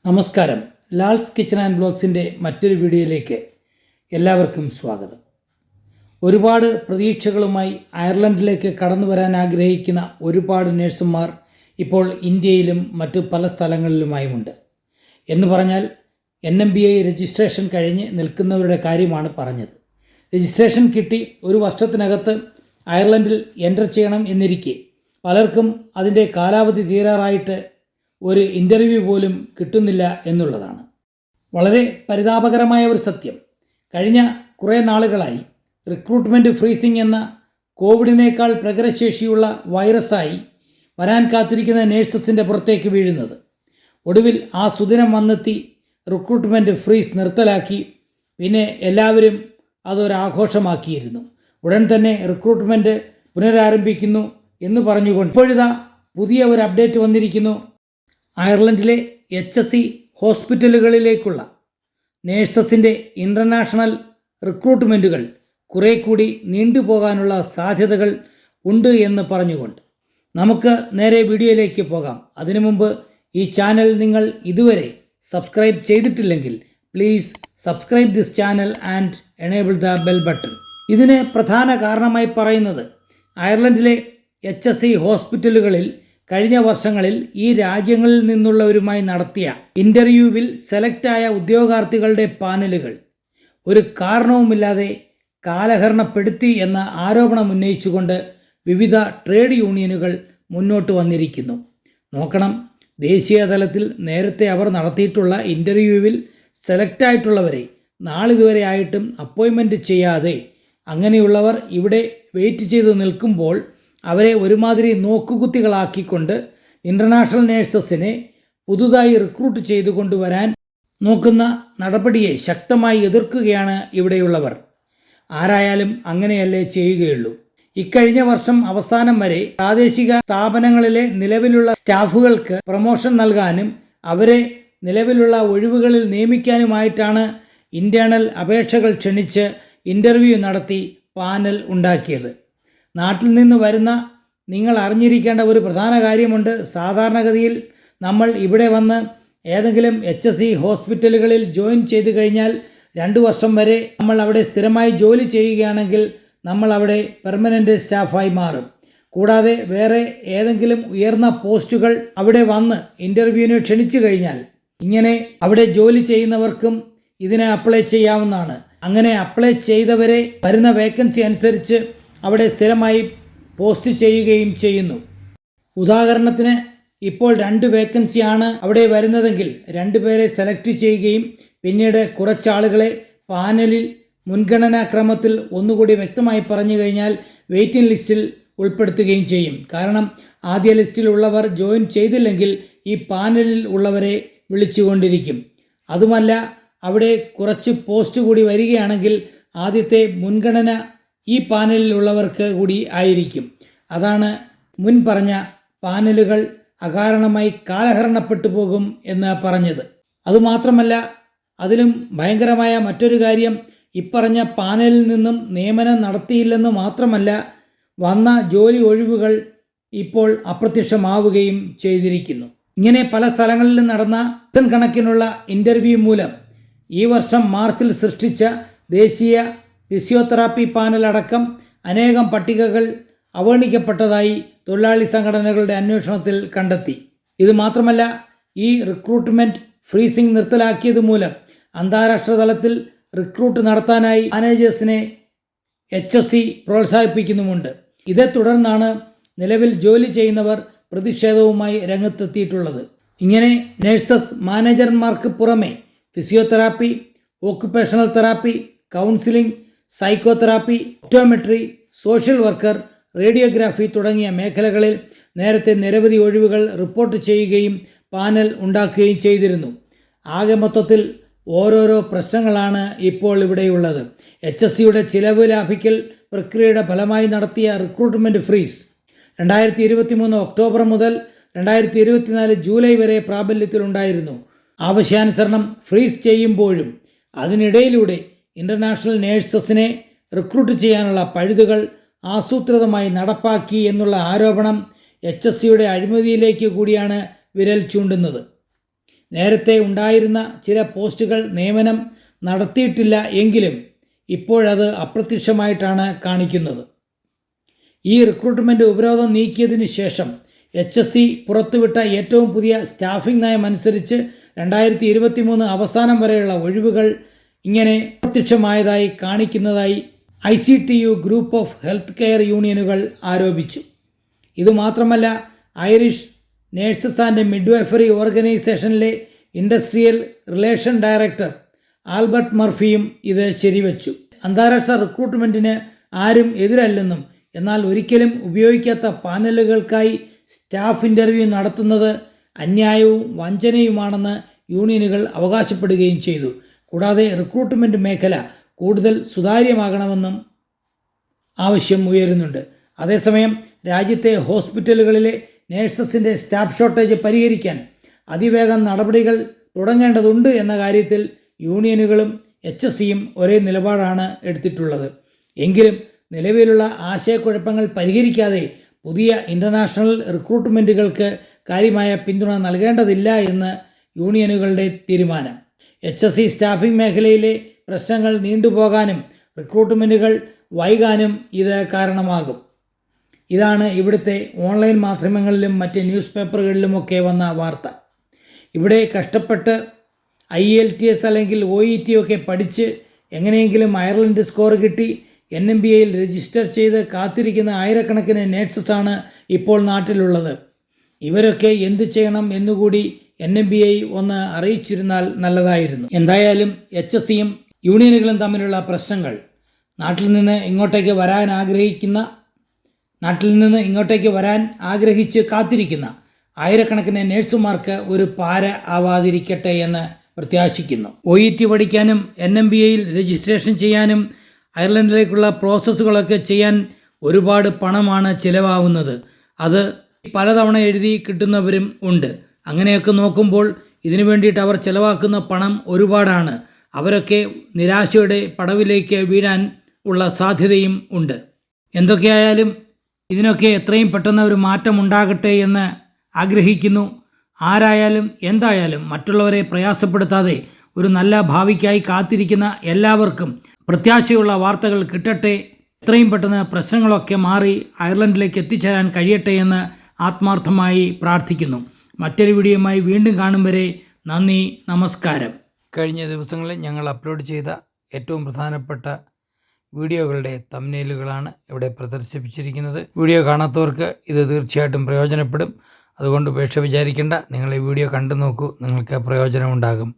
നമസ്കാരം. Lal's kitchen and ബ്ലോഗ്സിൻ്റെ മറ്റൊരു വീഡിയോയിലേക്ക് എല്ലാവർക്കും സ്വാഗതം. ഒരുപാട് പ്രതീക്ഷകളുമായി അയർലൻഡിലേക്ക് കടന്നു വരാൻ ആഗ്രഹിക്കുന്ന ഒരുപാട് നഴ്സുമാർ ഇപ്പോൾ ഇന്ത്യയിലും മറ്റ് പല സ്ഥലങ്ങളിലുമായുമുണ്ട്. എന്ന് പറഞ്ഞാൽ NMBI രജിസ്ട്രേഷൻ കഴിഞ്ഞ് നിൽക്കുന്നവരുടെ കാര്യമാണ് പറഞ്ഞത്. രജിസ്ട്രേഷൻ കിട്ടി ഒരു വർഷത്തിനകത്ത് അയർലൻഡിൽ എൻ്റർ ചെയ്യണം എന്നിരിക്കെ പലർക്കും അതിൻ്റെ കാലാവധി തീരാറായിട്ട് ഒരു ഇൻ്റർവ്യൂ പോലും കിട്ടുന്നില്ല എന്നുള്ളതാണ് വളരെ പരിതാപകരമായ ഒരു സത്യം. കഴിഞ്ഞ കുറേ നാളുകളായി റിക്രൂട്ട്മെൻറ്റ് ഫ്രീസിംഗ് എന്ന കോവിഡിനേക്കാൾ പ്രകരശേഷിയുള്ള വൈറസായി വരാൻ കാത്തിരിക്കുന്ന നേഴ്സസിൻ്റെ പുറത്തേക്ക് വീഴുന്നത്. ഒടുവിൽ ആ സുദിനം വന്നെത്തി. റിക്രൂട്ട്മെൻറ്റ് ഫ്രീസ് നിർത്തലാക്കി. പിന്നെ എല്ലാവരും അതൊരാഘോഷമാക്കിയിരുന്നു. ഉടൻ തന്നെ റിക്രൂട്ട്മെൻറ്റ് പുനരാരംഭിക്കുന്നു എന്ന് പറഞ്ഞുകൊണ്ട് ഇപ്പോഴിതാ പുതിയ ഒരു അപ്ഡേറ്റ് വന്നിരിക്കുന്നു. അയർലൻഡിലെ HSE ഹോസ്പിറ്റലുകളിലേക്കുള്ള നേഴ്സസിൻ്റെ ഇൻ്റർനാഷണൽ റിക്രൂട്ട്മെൻറ്റുകൾ കുറേ കൂടി നീണ്ടുപോകാനുള്ള സാധ്യതകൾ ഉണ്ട് എന്ന് പറഞ്ഞുകൊണ്ട് നമുക്ക് നേരെ വീഡിയോയിലേക്ക് പോകാം. അതിനു മുമ്പ് ഈ ചാനൽ നിങ്ങൾ ഇതുവരെ സബ്സ്ക്രൈബ് ചെയ്തിട്ടില്ലെങ്കിൽ please subscribe this channel and enable the bell button. ഇതിന് പ്രധാന കാരണമായി പറയുന്നത് അയർലൻഡിലെ HSE ഹോസ്പിറ്റലുകളിൽ കഴിഞ്ഞ വർഷങ്ങളിൽ ഈ രാജ്യങ്ങളിൽ നിന്നുള്ളവരുമായി നടത്തിയ ഇൻ്റർവ്യൂവിൽ സെലക്റ്റായ ഉദ്യോഗാർത്ഥികളുടെ പാനലുകൾ ഒരു കാരണവുമില്ലാതെ കാലഹരണപ്പെടുത്തി എന്ന ആരോപണം ഉന്നയിച്ചുകൊണ്ട് വിവിധ ട്രേഡ് യൂണിയനുകൾ മുന്നോട്ട് വന്നിരിക്കുന്നു. നോക്കണം, ദേശീയ തലത്തിൽ നേരത്തെ അവർ നടത്തിയിട്ടുള്ള ഇൻ്റർവ്യൂവിൽ സെലക്റ്റായിട്ടുള്ളവരെ നാളിതുവരെ ആയിട്ടും അപ്പോയിൻമെൻറ്റ് ചെയ്യാതെ അങ്ങനെയുള്ളവർ ഇവിടെ വെയിറ്റ് ചെയ്ത് നിൽക്കുമ്പോൾ അവരെ ഒരുമാതിരി നോക്കുകുത്തികളാക്കിക്കൊണ്ട് ഇൻ്റർനാഷണൽ നേഴ്സസിനെ പുതുതായി റിക്രൂട്ട് ചെയ്തു കൊണ്ടുവരാൻ നോക്കുന്ന നടപടിയെ ശക്തമായി എതിർക്കുകയാണ് ഇവിടെയുള്ളവർ. ആരായാലും അങ്ങനെയല്ലേ ചെയ്യുകയുള്ളൂ. ഇക്കഴിഞ്ഞ വർഷം അവസാനം വരെ പ്രാദേശിക സ്ഥാപനങ്ങളിലെ നിലവിലുള്ള സ്റ്റാഫുകൾക്ക് പ്രൊമോഷൻ നൽകാനും അവരെ നിലവിലുള്ള ഒഴിവുകളിൽ നിയമിക്കാനുമായിട്ടാണ് ഇൻ്റേണൽ അപേക്ഷകൾ ക്ഷണിച്ച് ഇൻ്റർവ്യൂ നടത്തി പാനൽ ഉണ്ടാക്കിയത്. നാട്ടിൽ നിന്ന് വരുന്ന നിങ്ങൾ അറിഞ്ഞിരിക്കേണ്ട ഒരു പ്രധാന കാര്യമുണ്ട്. സാധാരണഗതിയിൽ നമ്മൾ ഇവിടെ വന്ന് ഏതെങ്കിലും HSE ഹോസ്പിറ്റലുകളിൽ ജോയിൻ ചെയ്ത് കഴിഞ്ഞാൽ 2 വർഷം വരെ നമ്മൾ അവിടെ സ്ഥിരമായി ജോലി ചെയ്യുകയാണെങ്കിൽ നമ്മൾ അവിടെ പെർമനൻ്റ് സ്റ്റാഫായി മാറും. കൂടാതെ വേറെ ഏതെങ്കിലും ഉയർന്ന പോസ്റ്റുകൾ അവിടെ വന്ന് ഇൻ്റർവ്യൂവിന് ക്ഷണിച്ചു കഴിഞ്ഞാൽ ഇങ്ങനെ അവിടെ ജോലി ചെയ്യുന്നവർക്കും ഇതിനെ അപ്ലൈ ചെയ്യാവുന്നതാണ്. അങ്ങനെ അപ്ലൈ ചെയ്തവരെ വരുന്ന വേക്കൻസി അനുസരിച്ച് അവിടെ സ്ഥിരമായി പോസ്റ്റ് ചെയ്യുകയും ചെയ്യുന്നു. ഉദാഹരണത്തിന് ഇപ്പോൾ 2 വേക്കൻസിയാണ് അവിടെ വരുന്നതെങ്കിൽ 2 പേരെ സെലക്ട് ചെയ്യുകയും പിന്നീട് കുറച്ചാളുകളെ പാനലിൽ മുൻഗണനാക്രമത്തിൽ ഒന്നുകൂടി വ്യക്തമായി പറഞ്ഞു കഴിഞ്ഞാൽ വെയിറ്റിംഗ് ലിസ്റ്റിൽ ഉൾപ്പെടുത്തുകയും ചെയ്യും. കാരണം ആദ്യ ലിസ്റ്റിൽ ഉള്ളവർ ജോയിൻ ചെയ്തില്ലെങ്കിൽ ഈ പാനലിൽ ഉള്ളവരെ വിളിച്ചുകൊണ്ടിരിക്കും. അതുമല്ല, അവിടെ കുറച്ച് പോസ്റ്റ് കൂടി വരികയാണെങ്കിൽ ആദ്യത്തെ മുൻഗണന ഈ പാനലിൽ ഉള്ളവർക്ക് കൂടി ആയിരിക്കും. അതാണ് മുൻ പറഞ്ഞ പാനലുകൾ അകാരണമായി കാലഹരണപ്പെട്ടു പോകും എന്ന് പറഞ്ഞത്. അതുമാത്രമല്ല, അതിലും ഭയങ്കരമായ മറ്റൊരു കാര്യം, ഇപ്പറഞ്ഞ പാനലിൽ നിന്നും നിയമനം നടത്തിയില്ലെന്ന് മാത്രമല്ല, വന്ന ജോലി ഒഴിവുകൾ ഇപ്പോൾ അപ്രത്യക്ഷമാവുകയും ചെയ്തിരിക്കുന്നു. ഇങ്ങനെ പല സ്ഥലങ്ങളിലും നടന്ന കണക്കിനുള്ള ഇൻ്റർവ്യൂ മൂലം ഈ വർഷം മാർച്ചിൽ സൃഷ്ടിച്ച ദേശീയ ഫിസിയോതെറാപ്പി പാനലടക്കം അനേകം പട്ടികകൾ അവഗണിക്കപ്പെട്ടതായി തൊഴിലാളി സംഘടനകളുടെ അന്വേഷണത്തിൽ കണ്ടെത്തി. ഇത് മാത്രമല്ല, ഈ റിക്രൂട്ട്മെൻറ്റ് ഫ്രീസിംഗ് നിർത്തലാക്കിയത് മൂലം അന്താരാഷ്ട്ര തലത്തിൽ റിക്രൂട്ട് നടത്താനായി മാനേജേഴ്സിനെ HSE പ്രോത്സാഹിപ്പിക്കുന്നുമുണ്ട്. ഇതേ തുടർന്നാണ് നിലവിൽ ജോലി ചെയ്യുന്നവർ പ്രതിഷേധവുമായി രംഗത്തെത്തിയിട്ടുള്ളത്. ഇങ്ങനെ നഴ്സസ് മാനേജർമാർക്ക് പുറമെ physiotherapy, occupational therapy, counselling, psychotherapy, optometry, social worker, radiography തുടങ്ങിയ മേഖലകളിൽ നേരത്തെ നിരവധി ഒഴിവുകൾ റിപ്പോർട്ട് ചെയ്യുകയും പാനൽ ഉണ്ടാക്കുകയും ചെയ്തിരുന്നു. ആകെ മൊത്തത്തിൽ ഓരോരോ പ്രശ്നങ്ങളാണ് ഇപ്പോൾ ഇവിടെയുള്ളത്. HSEയുടെ ചിലവ് ലാഭിക്കൽ പ്രക്രിയയുടെ ഫലമായി നടത്തിയ റിക്രൂട്ട്മെൻറ്റ് ഫ്രീസ് 2023 ഒക്ടോബർ മുതൽ 2024 ജൂലൈ വരെ പ്രാബല്യത്തിലുണ്ടായിരുന്നു. ആവശ്യാനുസരണം ഫ്രീസ് ചെയ്യുമ്പോഴും അതിനിടയിലൂടെ ഇൻ്റർനാഷണൽ നേഴ്സസിനെ റിക്രൂട്ട് ചെയ്യാനുള്ള പഴുതുകൾ ആസൂത്രിതമായി നടപ്പാക്കി എന്നുള്ള ആരോപണം HSEയുടെ അഴിമതിയിലേക്ക് കൂടിയാണ് വിരൽ ചൂണ്ടുന്നത്. നേരത്തെ ഉണ്ടായിരുന്ന ചില പോസ്റ്റുകൾ നിയമനം നടത്തിയിട്ടില്ല എങ്കിലും ഇപ്പോഴത് അപ്രത്യക്ഷമായിട്ടാണ് കാണിക്കുന്നത്. ഈ റിക്രൂട്ട്മെൻറ്റ് ഉപരോധം നീക്കിയതിനു ശേഷം HSC പുറത്തുവിട്ട ഏറ്റവും പുതിയ സ്റ്റാഫിംഗ് നയം അനുസരിച്ച് 2023 അവസാനം വരെയുള്ള ഒഴിവുകൾ ഇങ്ങനെ അപ്രത്യക്ഷമായതായി കാണിക്കുന്നതായി ICTU group of health care യൂണിയനുകൾ ആരോപിച്ചു. ഇതുമാത്രമല്ല, ഐറിഷ് നേഴ്സസ് ആൻഡ് മിഡ്വൈഫറി ഓർഗനൈസേഷനിലെ ഇൻഡസ്ട്രിയൽ റിലേഷൻ ഡയറക്ടർ ആൽബർട്ട് മർഫിയും ഇത് ശരിവച്ചു. അന്താരാഷ്ട്ര റിക്രൂട്ട്മെൻറ്റിന് ആരും എതിരല്ലെന്നും എന്നാൽ ഒരിക്കലും ഉപയോഗിക്കാത്ത പാനലുകൾക്കായി സ്റ്റാഫ് ഇൻ്റർവ്യൂ നടത്തുന്നത് അന്യായവും വഞ്ചനയുമാണെന്ന് യൂണിയനുകൾ അവകാശപ്പെടുകയും ചെയ്തു. കൂടാതെ റിക്രൂട്ട്മെൻറ്റ് മേഖല കൂടുതൽ സുതാര്യമാകണമെന്നും ആവശ്യം ഉയരുന്നുണ്ട്. അതേസമയം രാജ്യത്തെ ഹോസ്പിറ്റലുകളിലെ നേഴ്സസിൻ്റെ സ്റ്റാഫ് ഷോർട്ടേജ് പരിഹരിക്കാൻ അതിവേഗം നടപടികൾ തുടങ്ങേണ്ടതുണ്ട് എന്ന കാര്യത്തിൽ യൂണിയനുകളും HSCയും ഒരേ നിലപാടാണ് എടുത്തിട്ടുള്ളത്. എങ്കിലും നിലവിലുള്ള ആശയക്കുഴപ്പങ്ങൾ പരിഹരിക്കാതെ പുതിയ ഇൻ്റർനാഷണൽ റിക്രൂട്ട്മെൻറ്റുകൾക്ക് കാര്യമായ പിന്തുണ നൽകേണ്ടതില്ല എന്ന് യൂണിയനുകളുടെ തീരുമാനം. HSC സ്റ്റാഫിംഗ് മേഖലയിലെ പ്രശ്നങ്ങൾ നീണ്ടുപോകാനും റിക്രൂട്ട്മെൻറ്റുകൾ വൈകാനും ഇത് കാരണമാകും. ഇതാണ് ഇവിടുത്തെ ഓൺലൈൻ മാധ്യമങ്ങളിലും മറ്റ് ന്യൂസ് പേപ്പറുകളിലുമൊക്കെ വന്ന വാർത്ത. ഇവിടെ കഷ്ടപ്പെട്ട് IELTS അല്ലെങ്കിൽ OET ഒക്കെ പഠിച്ച് എങ്ങനെയെങ്കിലും അയർലൻഡ് സ്കോർ കിട്ടി NMBAയിൽ രജിസ്റ്റർ ചെയ്ത് കാത്തിരിക്കുന്ന ആയിരക്കണക്കിന് നേഴ്സസാണ് ഇപ്പോൾ നാട്ടിലുള്ളത്. ഇവരൊക്കെ എന്തു ചെയ്യണം എന്നുകൂടി NMBA ഒന്ന് അറിയിച്ചിരുന്നാൽ നല്ലതായിരുന്നു. എന്തായാലും HSCയും യൂണിയനുകളും തമ്മിലുള്ള പ്രശ്നങ്ങൾ നാട്ടിൽ നിന്ന് ഇങ്ങോട്ടേക്ക് വരാൻ ആഗ്രഹിച്ച് കാത്തിരിക്കുന്ന ആയിരക്കണക്കിന് നേഴ്സുമാർക്ക് ഒരു പാര ആവാതിരിക്കട്ടെ എന്ന് പ്രത്യാശിക്കുന്നു. OET പഠിക്കാനും NMBAയിൽ രജിസ്ട്രേഷൻ ചെയ്യാനും അയർലൻഡിലേക്കുള്ള പ്രോസസ്സുകളൊക്കെ ചെയ്യാൻ ഒരുപാട് പണമാണ് ചിലവാകുന്നത്. അത് പലതവണ എഴുതി കിട്ടുന്നവരും ഉണ്ട്. അങ്ങനെയൊക്കെ നോക്കുമ്പോൾ ഇതിനു വേണ്ടിയിട്ട് അവർ ചിലവാക്കുന്ന പണം ഒരുപാടാണ്. അവരൊക്കെ നിരാശയുടെ പടവിലേക്ക് വീഴാൻ ഉള്ള സാധ്യതയും ഉണ്ട്. എന്തൊക്കെയായാലും ഇതിനൊക്കെ എത്രയും പെട്ടെന്ന് ഒരു മാറ്റം ഉണ്ടാകട്ടെ എന്ന് ആഗ്രഹിക്കുന്നു. ആരായാലും എന്തായാലും മറ്റുള്ളവരെ പ്രയാസപ്പെടുത്താതെ ഒരു നല്ല ഭാവിക്കായി കാത്തിരിക്കുന്ന എല്ലാവർക്കും പ്രത്യാശയുള്ള വാർത്തകൾ കിട്ടട്ടെ. എത്രയും പെട്ടെന്ന് പ്രശ്നങ്ങളൊക്കെ മാറി അയർലൻഡിലേക്ക് എത്തിച്ചേരാൻ കഴിയട്ടെ എന്ന് ആത്മാർത്ഥമായി പ്രാർത്ഥിക്കുന്നു. മറ്റൊരു വീഡിയോയുമായി വീണ്ടും കാണും വരെ നന്ദി, നമസ്കാരം. കഴിഞ്ഞ ദിവസങ്ങളിൽ ഞങ്ങൾ അപ്ലോഡ് ചെയ്ത ഏറ്റവും പ്രധാനപ്പെട്ട വീഡിയോകളുടെ തംബ്നെയിലുകളാണ് ഇവിടെ പ്രദർശിപ്പിച്ചിരിക്കുന്നത്. വീഡിയോ കാണാത്തവർക്ക് ഇത് തീർച്ചയായിട്ടും പ്രയോജനപ്പെടും. അതുകൊണ്ട് ഉപേക്ഷ വിചാരിക്കേണ്ട. നിങ്ങൾ ഈ വീഡിയോ കണ്ടു നോക്കൂ, നിങ്ങൾക്ക് പ്രയോജനമുണ്ടാകും.